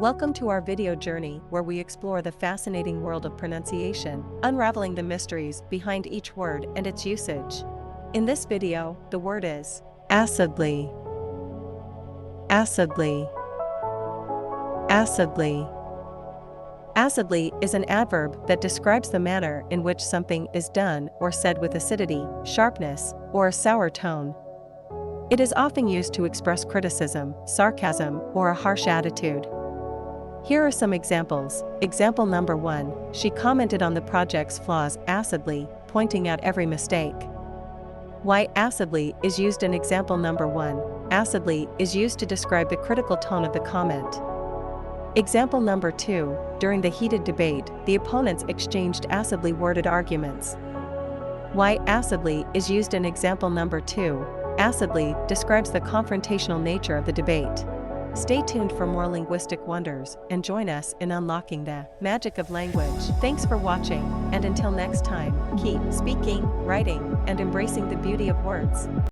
Welcome to our video journey where we explore the fascinating world of pronunciation, unraveling the mysteries behind each word and its usage. In this video, the word is acidly. Acidly. Acidly. Acidly is an adverb that describes the manner in which something is done or said with acidity, sharpness, or a sour tone. It is often used to express criticism, sarcasm, or a harsh attitude. Here are some examples. Example number 1, she commented on the project's flaws acidly, pointing out every mistake. Why acidly is used in example number 1. Acidly is used to describe the critical tone of the comment. Example number 2, during the heated debate, the opponents exchanged acidly worded arguments. Why acidly is used in example number 2. Acidly describes the confrontational nature of the debate. Stay tuned for more linguistic wonders and join us in unlocking the magic of language. Thanks for watching, and until next time, keep speaking, writing, and embracing the beauty of words.